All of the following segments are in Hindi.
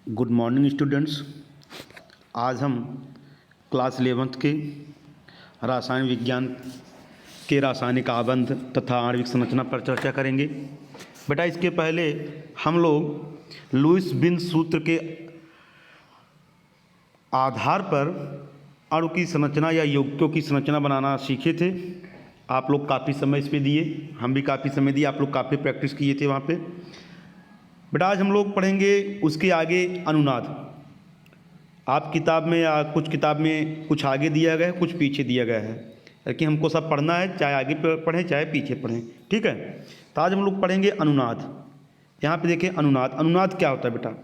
Good morning students. आज हम क्लास 11th के रासायन विज्ञान के रासायनिक आबंध तथा आणविक संरचना पर चर्चा करेंगे। बेटा, इसके पहले हम लोग लुईस बिन सूत्र के आधार पर अणु की संरचना या यौगिकों की संरचना बनाना सीखे थे। आप लोग काफ़ी समय इस पे दिए, हम भी काफ़ी समय दिए, आप लोग काफ़ी प्रैक्टिस किए थे वहाँ पे। बेटा, आज हम लोग पढ़ेंगे उसके आगे अनुनाद। आप किताब में या कुछ किताब में कुछ आगे दिया गया है, कुछ पीछे दिया गया है, लेकिन हमको सब पढ़ना है, चाहे आगे पढ़ें चाहे पीछे पढ़ें, ठीक है। तो आज हम लोग पढ़ेंगे अनुनाद। यहाँ पे देखें अनुनाद। अनुनाद क्या होता है बेटा,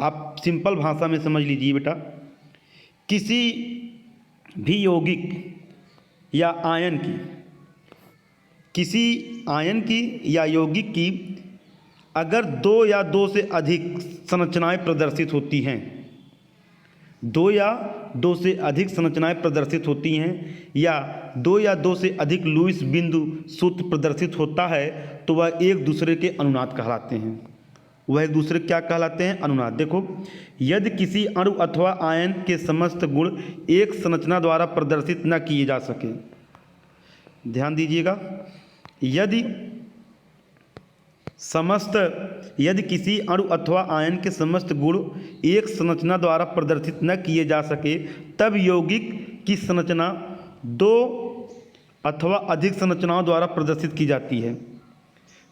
आप सिंपल भाषा में समझ लीजिए बेटा। किसी भी यौगिक या आयन की, किसी आयन की या यौगिक की अगर दो या दो से अधिक संरचनाएं प्रदर्शित होती हैं, दो या दो से अधिक संरचनाएं प्रदर्शित होती हैं या दो या दो से अधिक लुईस बिंदु सूत्र प्रदर्शित होता है, तो वह एक दूसरे के अनुनाद कहलाते हैं। वह एक दूसरे क्या कहलाते हैं? अनुनाद। देखो, यदि किसी अणु अथवा आयन के समस्त गुण एक संरचना द्वारा प्रदर्शित न किए जा सके, ध्यान दीजिएगा, यदि किसी अणु अथवा आयन के समस्त गुण एक संरचना द्वारा प्रदर्शित न किए जा सके, तब यौगिक की संरचना दो अथवा अधिक संरचनाओं द्वारा प्रदर्शित की जाती है।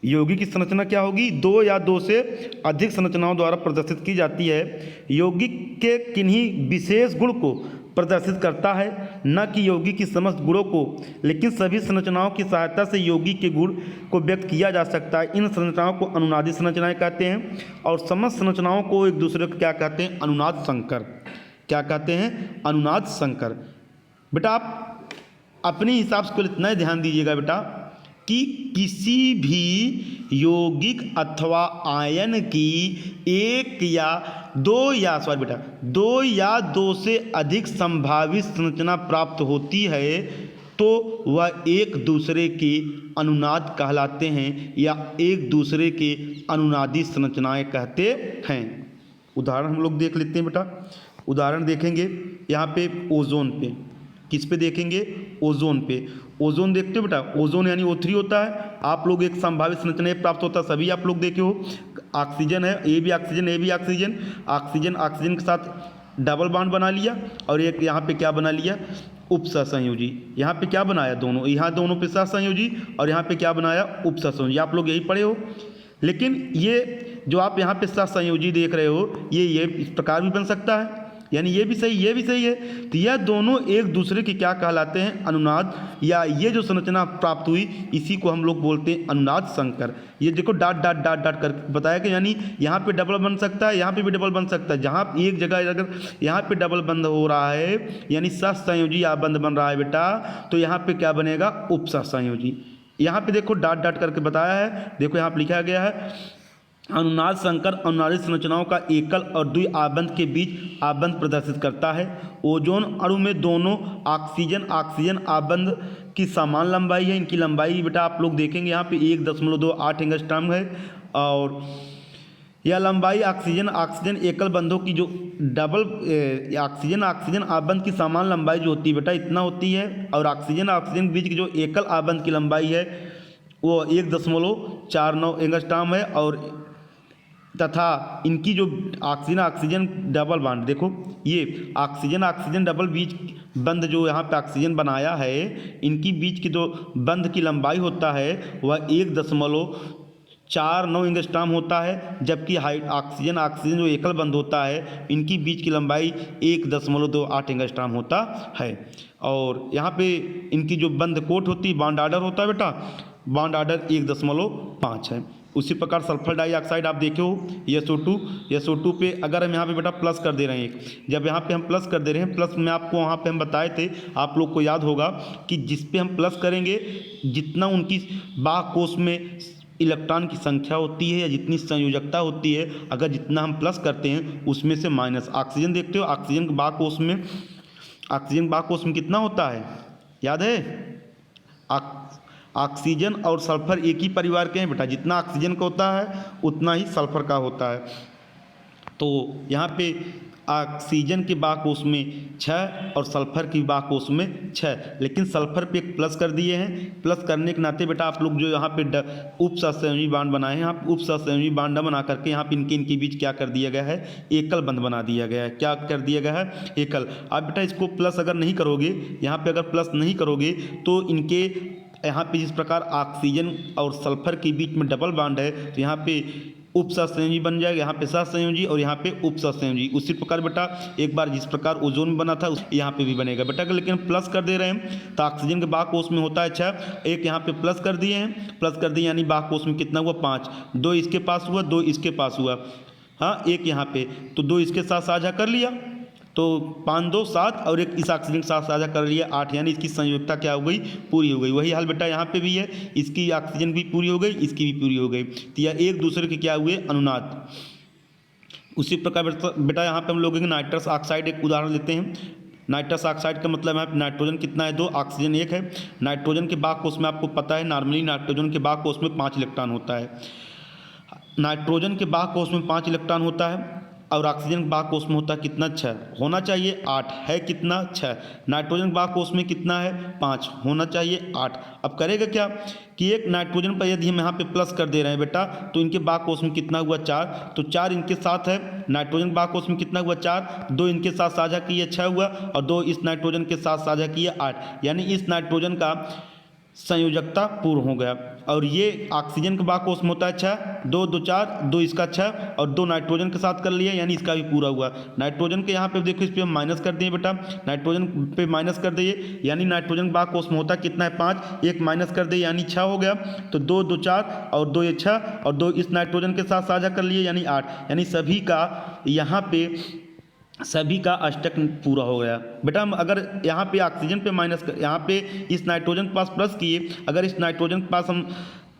यौगिक की संरचना क्या होगी? दो या दो से अधिक संरचनाओं द्वारा प्रदर्शित की जाती है। यौगिक के किन्हीं विशेष गुण को प्रदर्शित करता है, न कि यौगिक की समस्त गुणों को, लेकिन सभी संरचनाओं की सहायता से यौगिक के गुण को व्यक्त किया जा सकता है। इन संरचनाओं को अनुनादी संरचनाएं कहते हैं और समस्त संरचनाओं को एक दूसरे को क्या कहते हैं? अनुनाद संकर। क्या कहते हैं? अनुनाद संकर। बेटा, आप अपने हिसाब से इतना ही ध्यान दीजिएगा बेटा कि किसी भी यौगिक अथवा आयन की दो या दो से अधिक संभावित संरचना प्राप्त होती है, तो वह एक दूसरे के अनुनाद कहलाते हैं या एक दूसरे के अनुनादी संरचनाएं कहते हैं। उदाहरण हम लोग देख लेते हैं बेटा। उदाहरण देखेंगे यहाँ पे ओजोन पे। किस पे देखेंगे? ओजोन पे। ओजोन देखते हो बेटा, ओजोन यानी O3 होता है। आप लोग एक संभावित संरचना प्राप्त होता है, सभी आप लोग देखे हो। ऑक्सीजन है, ए भी ऑक्सीजन, ऑक्सीजन के साथ डबल बॉन्ड बना लिया और एक यहाँ पे क्या बना लिया? उपसहसंयोजी। यहाँ पे क्या बनाया? दोनों, यहाँ दोनों पे सहसंयोजी और यहाँ पे क्या बनाया? उपसहसंयोजी। आप लोग यही पढ़े हो। लेकिन ये जो आप यहाँ पे सहसंयोजी देख रहे हो, ये इस प्रकार भी बन सकता है, यानी ये भी सही है। तो यह दोनों एक दूसरे के क्या कहलाते हैं? अनुनाद। या ये जो संरचना प्राप्त हुई, इसी को हम लोग बोलते हैं अनुनाद संकर। ये देखो डॉट कर बताया कि यानी यहाँ पे डबल बन सकता है, यहाँ पे भी डबल बन सकता है। जहाँ एक जगह अगर यहाँ पे डबल बंद हो रहा है यानी सहसंयोजी बंद बन रहा है बेटा, तो यहाँ पे क्या बनेगा? उपसहसंयोजी। यहाँ पे देखो डॉट करके बताया है, देखो यहाँ पे लिखा गया है अनुनाद संकर अनुनादी संरचनाओं का एकल और द्वि आबंध के बीच आबंध प्रदर्शित करता है। ओजोन अणु में दोनों ऑक्सीजन आबंध की समान लंबाई है। इनकी लंबाई बेटा आप लोग देखेंगे यहाँ पे 1.28 एंगस्ट्रॉम है और यह लंबाई ऑक्सीजन एकल बंधों की जो डबल ऑक्सीजन आबंध की समान लंबाई जो होती है बेटा इतना होती है, और ऑक्सीजन के बीच की जो एकल आबंध की लंबाई है वो 1.49 एंगस्ट्रॉम है। और तथा इनकी जो ऑक्सीजन डबल बॉन्ड, देखो ये ऑक्सीजन डबल बीच बंध जो यहाँ पे ऑक्सीजन बनाया है, इनकी बीच की जो बंध की लंबाई होता है वह 1.49 एंगस्ट्रॉम होता है, जबकि ऑक्सीजन जो एकल बंध होता है इनकी बीच की लंबाई 1.28 एंगस्ट्रॉम होता है। और यहाँ पे इनकी जो बंध कोट होती है, बॉन्ड आर्डर होता है बेटा, बॉन्ड आर्डर 1.5 है। उसी प्रकार सल्फर डाइऑक्साइड आप देखे हो SO2 पे अगर हम यहाँ पे बेटा प्लस कर दे रहे हैं, जब यहाँ पे हम प्लस कर दे रहे हैं, प्लस में आपको वहाँ पे हम बताए थे, आप लोग को याद होगा कि जिस पे हम प्लस करेंगे जितना उनकी बाह्य कोश में इलेक्ट्रॉन की संख्या होती है या जितनी संयोजकता होती है, अगर जितना हम प्लस करते हैं उसमें से माइनस। ऑक्सीजन देखते हो, ऑक्सीजन के बाह्य कोश में कितना होता है? याद है? ऑक्सीजन और सल्फर एक ही परिवार के हैं बेटा, जितना ऑक्सीजन का होता है उतना ही सल्फर का होता है। तो यहाँ पे ऑक्सीजन के वाहक कोष में 6 और सल्फर की वाहक कोष में 6, लेकिन सल्फर पे एक प्लस कर दिए हैं। प्लस करने के नाते बेटा आप लोग जो यहाँ पे उप सहसंयोजी बांड बनाए हैं, यहाँ उप सहसंयोजी बांड बना करके यहाँ पे इनके बीच क्या कर दिया गया है, एकल बंध बना दिया गया है। क्या कर दिया गया है, एकल। अब बेटा इसको प्लस अगर नहीं करोगे, यहाँ पे अगर प्लस नहीं करोगे तो इनके यहाँ पे जिस प्रकार ऑक्सीजन और सल्फर के बीच में डबल बॉन्ड है तो यहाँ पे उप सहसंयोजी बन जाएगा, यहाँ पे सहसंयोजी और यहाँ पे उप सहसंयोजी। उसी प्रकार बेटा एक बार जिस प्रकार ओजोन में बना था यहाँ पे भी बनेगा बेटा। लेकिन प्लस कर दे रहे हैं तो ऑक्सीजन के वाहक कोष में होता है 6, एक यहाँ पे प्लस कर दिए हैं, प्लस कर दिए यानी वाहक कोष में कितना हुआ 5, 2 इसके पास हुआ, 2 इसके पास हुआ, हाँ एक यहाँ पे, तो 2 इसके साथ साझा कर लिया तो 5 2 7 और एक इस ऑक्सीजन के साथ साझा कर लिया 8, यानी इसकी संयोजकता क्या हो गई, पूरी हो गई। वही हाल बेटा यहाँ पे भी है, इसकी ऑक्सीजन भी पूरी हो गई, इसकी भी पूरी हो गई, तो यह एक दूसरे के क्या हुए, अनुनाद। उसी प्रकार बेटा यहाँ पे हम लोग नाइट्रस ऑक्साइड एक उदाहरण लेते हैं। नाइट्रस ऑक्साइड का मतलब है नाइट्रोजन कितना है 2, ऑक्सीजन 1 है। नाइट्रोजन के वाहक कोष में आपको पता है नॉर्मली नाइट्रोजन के वाहक कोष में 5 इलेक्ट्रॉन होता है। नाइट्रोजन के वाहक कोष में 5 इलेक्ट्रॉन होता है और ऑक्सीजन के वाहक कोष में होता है कितना, 6 होना चाहिए, 8 है कितना, 6। नाइट्रोजन वाहक कोष में कितना है, 5 होना चाहिए, 8। अब करेगा क्या कि एक नाइट्रोजन पर यदि हम यहाँ पे प्लस कर दे रहे हैं बेटा तो इनके वाहक कोष में कितना हुआ, 4, तो 4 इनके साथ है। नाइट्रोजन वाहक कोष में कितना हुआ, 4, 2 इनके साथ साझा किए 6 हुआ और 2 इस नाइट्रोजन के साथ साझा किए 8, यानी इस नाइट्रोजन का संयोजकता पूर्ण हो गया। और ये ऑक्सीजन के वाहक कोष में होता है 6, 2 2 4, 2 इसका 6 और 2 नाइट्रोजन के साथ कर लिया, यानी इसका भी पूरा हुआ। नाइट्रोजन के यहाँ पे देखो इस पर हम माइनस कर दिए बेटा, नाइट्रोजन पे माइनस कर दिए, यानी नाइट्रोजन वाहक कोष में होता है कितना है, 5, एक माइनस कर दिए यानी 6 हो गया। तो 2 2 4 और 2 ये 6 और 2 इस नाइट्रोजन के साथ साझा कर लिए यानी 8, यानी सभी का यहाँ पे सभी का अष्टक पूरा हो गया बेटा। हम अगर यहाँ पे ऑक्सीजन पे माइनस, यहाँ पे इस नाइट्रोजन के पास प्लस किए, अगर इस नाइट्रोजन के पास हम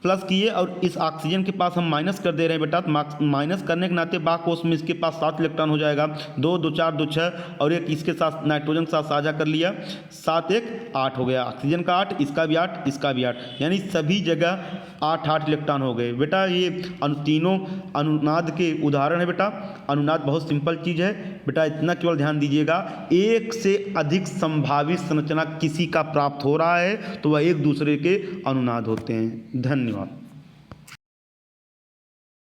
प्लस किए और इस ऑक्सीजन के पास हम माइनस कर दे रहे हैं बेटा, तो माइनस करने के नाते वाहक कोष में इसके पास 7 इलेक्ट्रॉन हो जाएगा, 2 2 4 2 6 और एक इसके साथ नाइट्रोजन के साथ साझा कर लिया, 7 1 8 हो गया। ऑक्सीजन का 8, इसका भी 8, इसका भी 8, यानी सभी जगह 8 8 इलेक्ट्रॉन हो गए बेटा। ये तीनों अनुनाद के उदाहरण है बेटा। अनुनाद बहुत सिंपल चीज़ है बेटा, इतना केवल ध्यान दीजिएगा, एक से अधिक संभावित संरचना किसी का प्राप्त हो रहा है तो वह एक दूसरे के अनुनाद होते हैं। धन्यवाद।